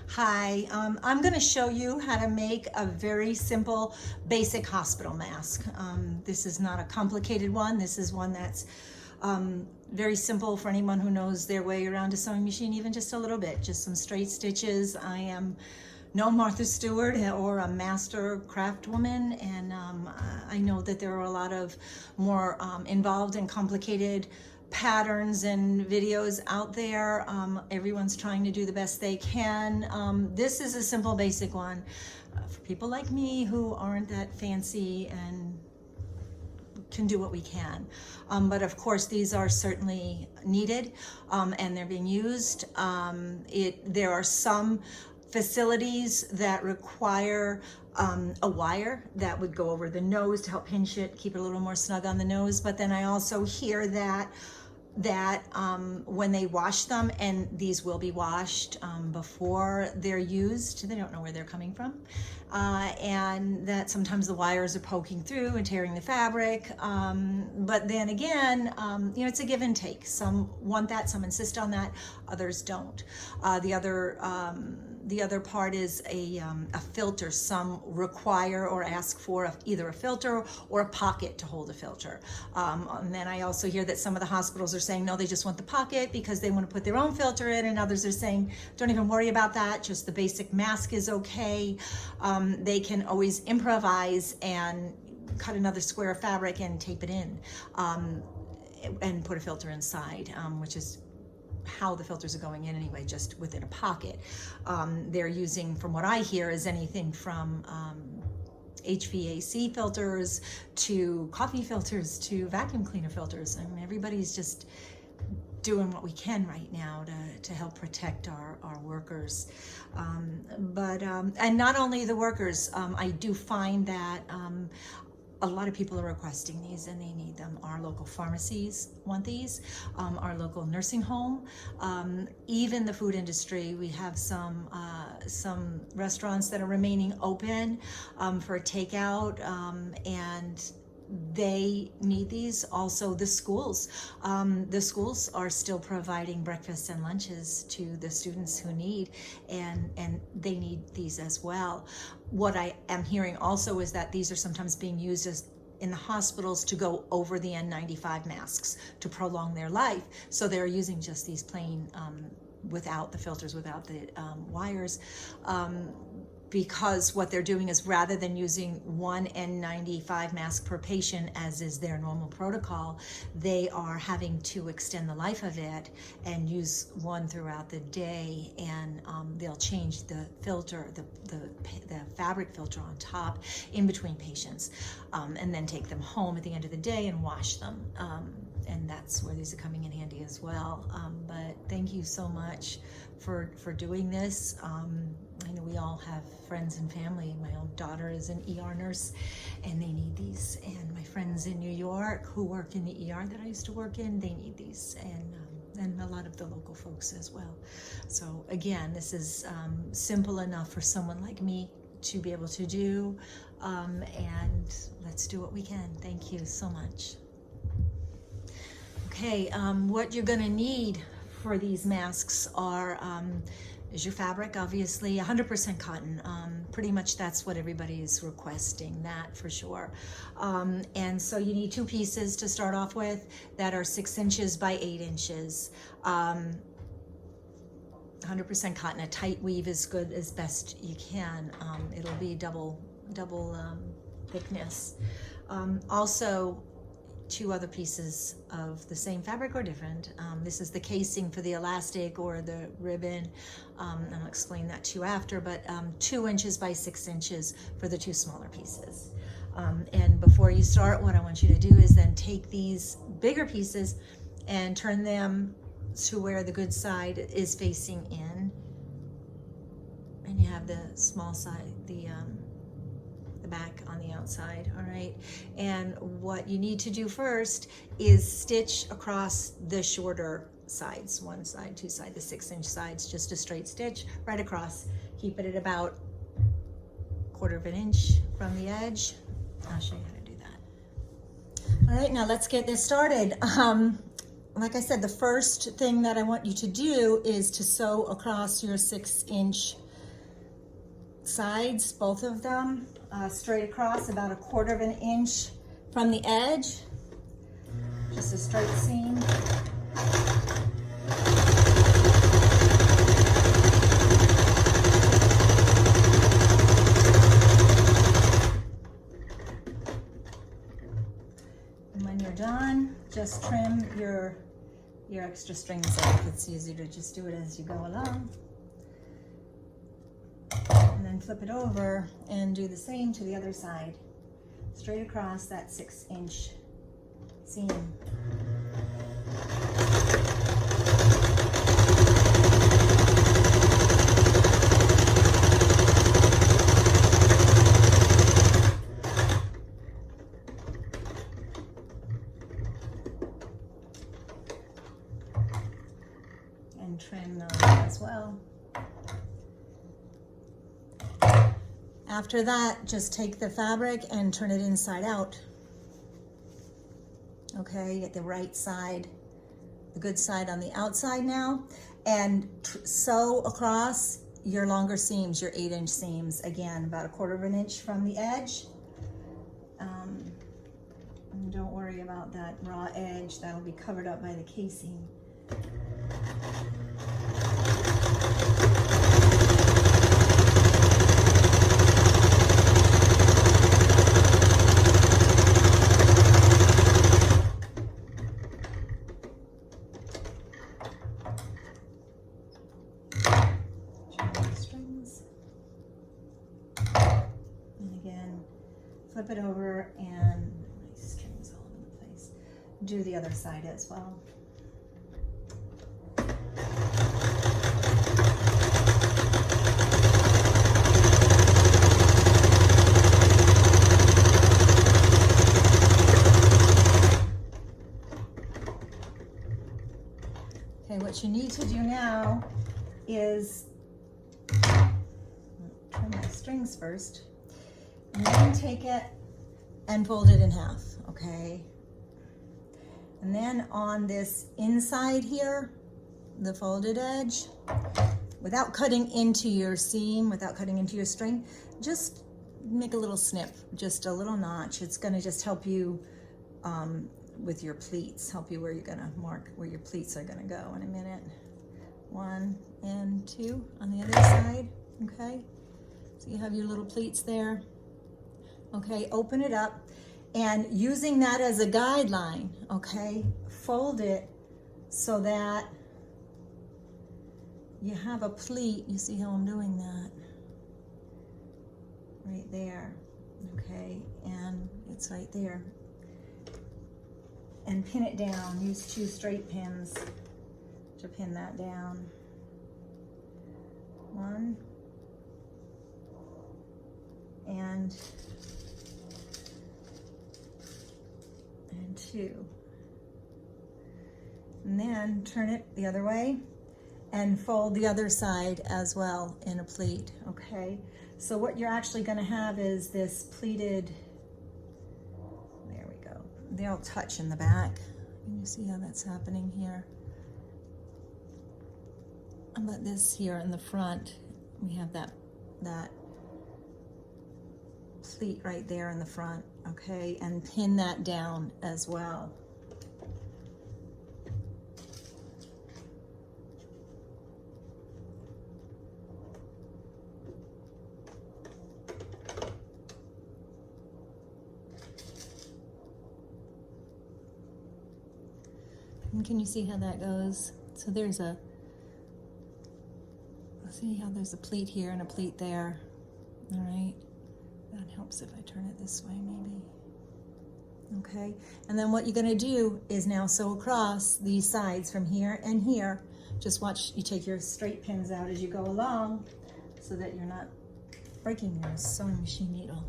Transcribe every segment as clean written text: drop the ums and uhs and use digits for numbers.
Hi, I'm going to show you how to make a very simple basic hospital mask. This is not a complicated one. This is one that's very simple for anyone who knows their way around a sewing machine, even just a little bit, just some straight stitches. I am no Martha Stewart or a master craft woman, and I know that there are a lot of more involved and complicated patterns and videos out there. Everyone's trying to do the best they can. This is a simple basic one for people like me who aren't that fancy and can do what we can. But of course these are certainly needed and they're being used. There are some facilities that require a wire that would go over the nose to help pinch it, keep it a little more snug on the nose. But then I also hear that when they wash them, and these will be washed before they're used, they don't know where they're coming from, and that sometimes the wires are poking through and tearing the fabric. But then again, it's a give and take. Some want that, some insist on that, others don't. The other part is a filter. Some require or ask for either a filter or a pocket to hold a filter. And then I also hear that some of the hospitals are saying, no, they just want the pocket because they want to put their own filter in, and others are saying, don't even worry about that, just the basic mask is okay. They can always improvise and cut another square of fabric and tape it in and put a filter inside, which is how the filters are going in anyway, just within a pocket. They're using, from what I hear, is anything from HVAC filters to coffee filters to vacuum cleaner filters. I mean, everybody's just doing what we can right now to help protect our workers. And not only the workers, I do find that a lot of people are requesting these and they need them. Our local pharmacies want these, our local nursing home, even the food industry. We have some restaurants that are remaining open for takeout, and they need these. Also the schools are still providing breakfasts and lunches to the students who need, and they need these as well. What I am hearing also is that these are sometimes being used in the hospitals to go over the N95 masks to prolong their life. So they're using just these plain without the filters, without the wires, because what they're doing is, rather than using one N95 mask per patient, as is their normal protocol, they are having to extend the life of it and use one throughout the day, and they'll change the filter, the fabric filter on top in between patients, and then take them home at the end of the day and wash them. And that's where these are coming in handy as well. But thank you so much for doing this. I know we all have friends and family. My own daughter is an ER nurse and they need these. And my friends in New York who work in the ER that I used to work in, they need these. And a lot of the local folks as well. So again, this is simple enough for someone like me to be able to do. And let's do what we can. Thank you so much. Okay, what you're gonna need for these masks is your fabric, obviously, 100% cotton. Pretty much that's what everybody is requesting, that for sure. And so you need two pieces to start off with that are 6 inches by 8 inches. 100% cotton. A tight weave is good as best you can. It'll be double thickness. Also, 2 other pieces of the same fabric or different. This is the casing for the elastic or the ribbon. And I'll explain that to you after, but 2 inches by 6 inches for the 2 smaller pieces. And before you start, what I want you to do is then take these bigger pieces and turn them to where the good side is facing in. And you have the small side, the back on the outside. All right, and what you need to do first is stitch across the shorter sides, 1 side, 2 sides, the 6-inch sides, just a straight stitch right across. Keep it at about 1/4 inch from the edge. I'll show you how to do that. All right, now let's get this started. Like I said, the first thing that I want you to do is to sew across your 6-inch sides, both of them, straight across about 1/4 of an inch from the edge, just a straight seam. And when you're done, just trim your extra strings off. It's easy to just do it as you go along. And then flip it over and do the same to the other side. Straight across that 6-inch seam. And trim those as well. After that, just take the fabric and turn it inside out. Okay, get the right side, the good side on the outside now, and sew across your longer seams, your 8-inch seams, again, about 1/4 of an inch from the edge. And don't worry about that raw edge, that'll be covered up by the casing. Flip it over and my strings all over the place. Do the other side as well. Okay, what you need to do now is trim my strings first. And then take it and fold it in half, okay? And then on this inside here, the folded edge, without cutting into your seam, without cutting into your string, just make a little snip, just a little notch. It's gonna just help you with your pleats, help you where you're gonna mark where your pleats are gonna go in a minute. 1 and 2 on the other side, okay? So you have your little pleats there. Okay, open it up, and using that as a guideline, okay, fold it so that you have a pleat. You see how I'm doing that? Right there, okay, and it's right there. And pin it down. Use 2 straight pins to pin that down. 1 and 2. And then turn it the other way and fold the other side as well in a pleat, okay? So what you're actually gonna have is this pleated, there we go. They'll touch in the back. Can you see how that's happening here? But this here in the front, we have that pleat right there in the front, okay? And pin that down as well. And can you see how that goes? So there's a, see how there's a pleat here and a pleat there, all right? That helps if I turn it this way maybe. Okay, and then what you're gonna do is now sew across these sides from here and here. Just watch, you take your straight pins out as you go along so that you're not breaking your sewing machine needle.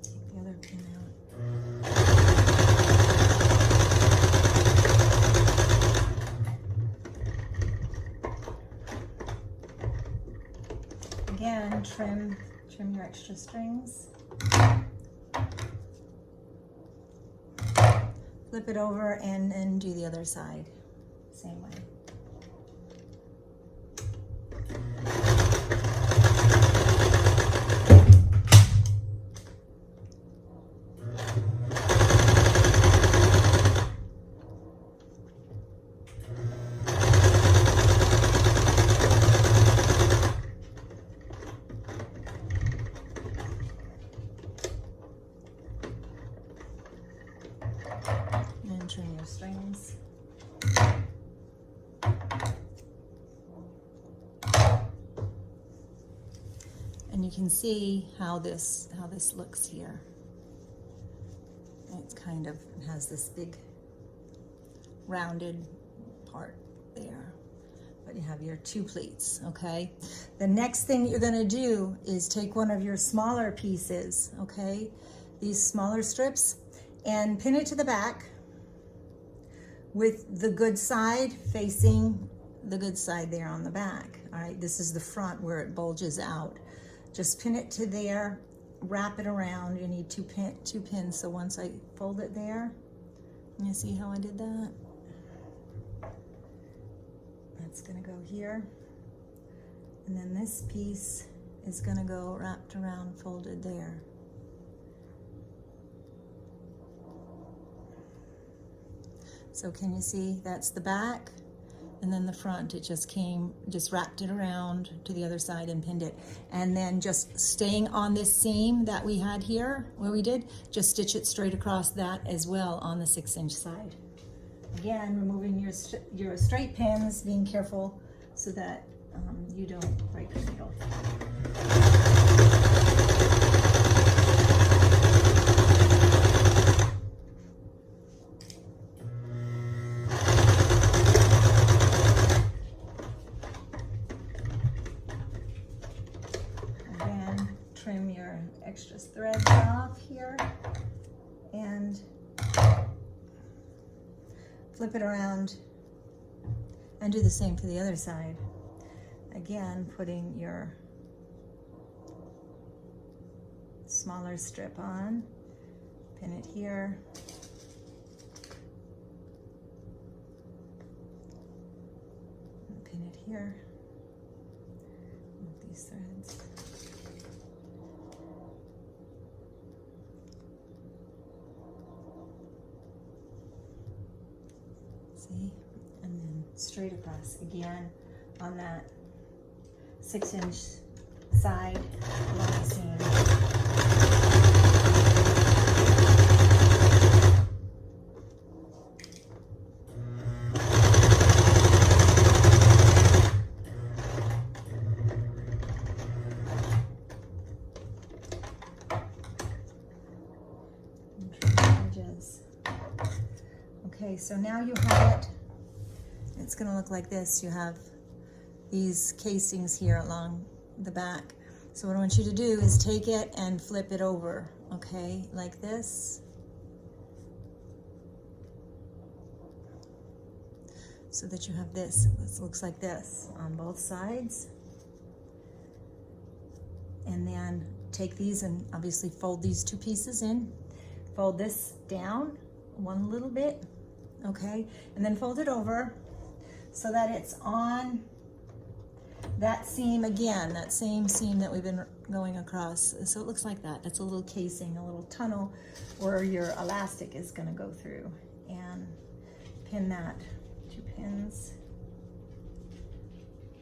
Take the other pin out. Again, trim your extra strings. Flip it over and then do the other side, same way. And trim your strings. And you can see how this looks here. It's kind of, it has this big rounded part there. But you have your two pleats, okay? The next thing you're gonna do is take one of your smaller pieces, okay? These smaller strips, and pin it to the back with the good side facing the good side there on the back. All right, this is the front where it bulges out. Just pin it to there, wrap it around. You need two pins, so once I fold it there, you see how I did that? That's gonna go here. And then this piece is gonna go wrapped around, folded there. So can you see, that's the back, and then the front, it just wrapped it around to the other side and pinned it. And then just staying on this seam that we had here, where we did, just stitch it straight across that as well on the 6-inch side. Again, removing your straight pins, being careful so that you don't break the needle. Trim your extra threads off here and flip it around and do the same for the other side. Again, putting your smaller strip on, pin it here, and pin it here with these threads. See? And then straight across again on that 6-inch side along the seam. Okay, so now you have it. It's going to look like this. You have these casings here along the back. So what I want you to do is take it and flip it over, okay, like this. So that you have this. This looks like this on both sides. And then take these and obviously fold these two pieces in. Fold this down one little bit, okay? And then fold it over so that it's on that seam again, that same seam that we've been going across. So it looks like that. That's a little casing, a little tunnel where your elastic is gonna go through. And pin that, 2 pins,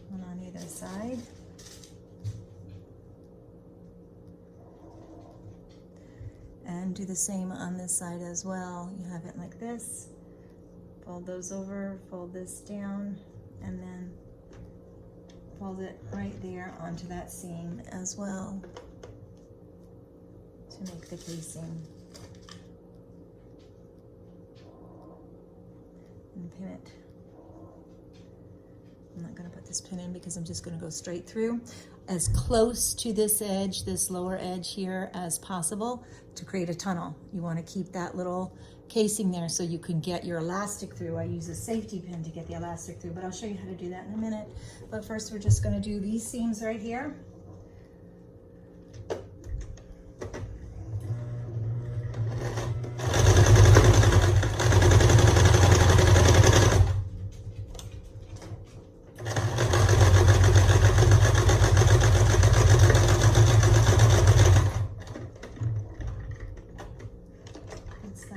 one on either side. And do the same on this side as well. You have it like this. Fold those over, fold this down, and then fold it right there onto that seam as well to make the casing. And pin it. I'm not going to put this pin in because I'm just going to go straight through as close to this edge, this lower edge here as possible to create a tunnel. You want to keep that little casing there so you can get your elastic through. I use a safety pin to get the elastic through, but I'll show you how to do that in a minute. But first we're just going to do these seams right here.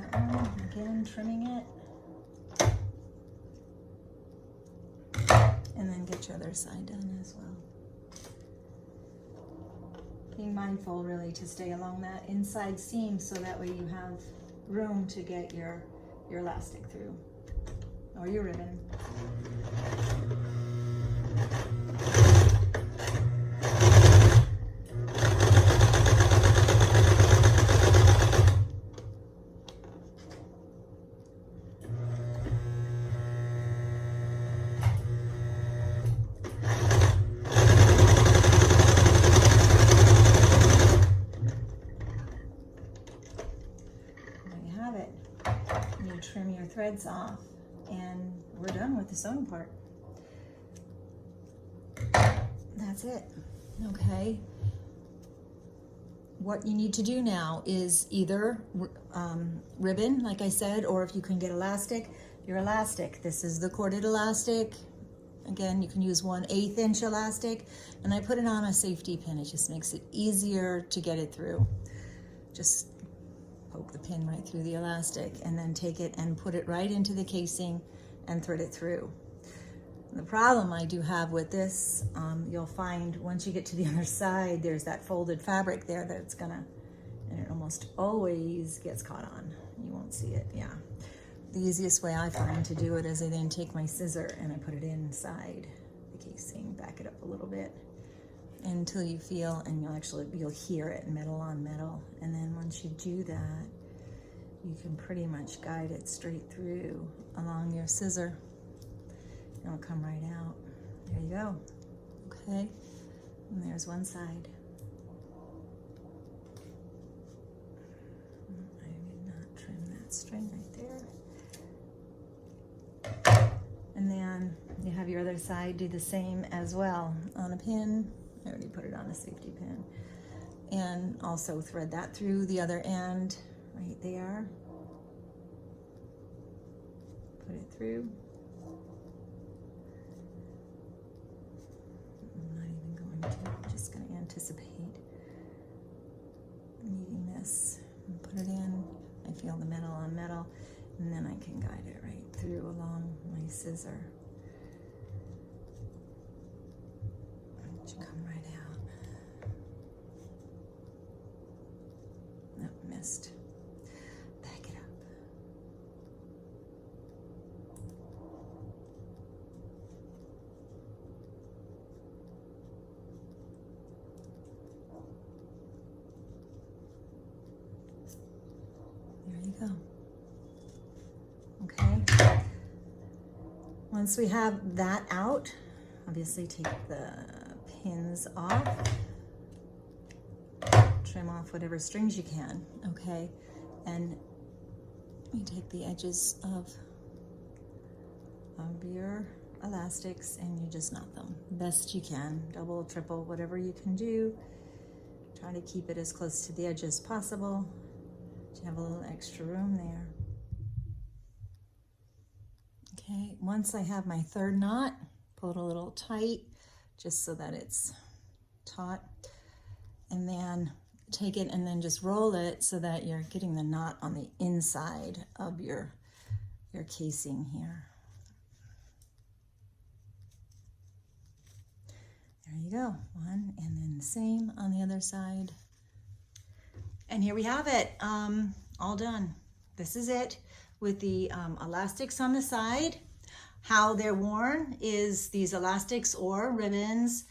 that one. Again, trimming it. And then get your other side done as well. Being mindful really to stay along that inside seam so that way you have room to get your elastic through, or your ribbon. Trim your threads off, and we're done with the sewing part. That's it. Okay. What you need to do now is either ribbon, like I said, or if you can get elastic, your elastic. This is the corded elastic. Again, you can use 1/8 inch elastic, and I put it on a safety pin. It just makes it easier to get it through. Just poke the pin right through the elastic and then take it and put it right into the casing and thread it through. The problem I do have with this, you'll find once you get to the other side, there's that folded fabric there that's gonna, and it almost always gets caught on. You won't see it, yeah. The easiest way I find to do it is I then take my scissor and I put it inside the casing, back it up a little bit until you feel, and you'll hear it metal on metal. And then once you do that, you can pretty much guide it straight through along your scissor. It'll come right out. There you go. Okay, and there's one side. I did not trim that string right there. And then you have your other side, do the same as well on a pin. I already put it on a safety pin. And also thread that through the other end right there. Put it through. I'm not even going to, I'm just going to anticipate needing this and put it in. I feel the metal on metal, and then I can guide it right through along my scissor. It should come right out. Nope, missed. Back it up. There you go. Okay. Once we have that out, obviously take the pins off, trim off whatever strings you can, okay? And you take the edges of your elastics and you just knot them best you can, double, triple, whatever you can do. Try to keep it as close to the edge as possible. You have a little extra room there. Okay, once I have my third knot, pull it a little tight just so that it's taut, and then take it and then just roll it so that you're getting the knot on the inside of your casing here. There you go, one, and then the same on the other side. And here we have it, all done. This is it with the elastics on the side. How they're worn is these elastics or ribbons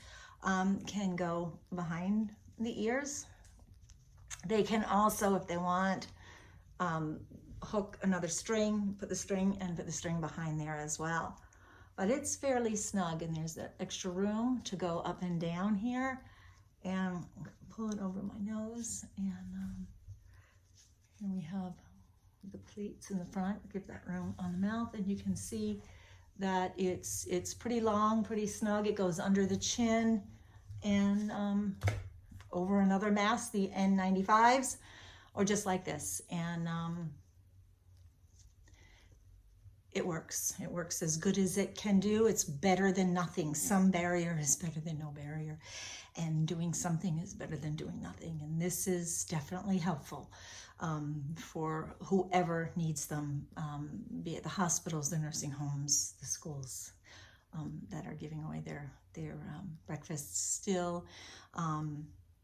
can go behind the ears. They can also, if they want, hook another string, put the string behind there as well. But it's fairly snug, and there's that extra room to go up and down here. And pull it over my nose, and here we have the pleats in the front. Give that room on the mouth, and you can see that it's pretty long, pretty snug. It goes under the chin and over another mask, the N95s, or just like this. And it works. It works as good as it can do. It's better than nothing. Some barrier is better than no barrier, and doing something is better than doing nothing. And this is definitely helpful. for whoever needs them, be it the hospitals, the nursing homes, the schools that are giving away their breakfasts still,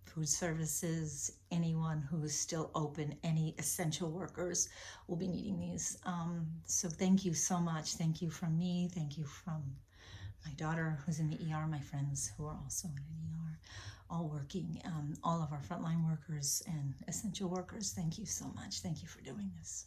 food services, anyone who is still open, any essential workers will be needing these. So thank you so much. Thank you from me. Thank you from my daughter who's in the ER, my friends who are also in an ER, all working, all of our frontline workers and essential workers. Thank you so much. Thank you for doing this.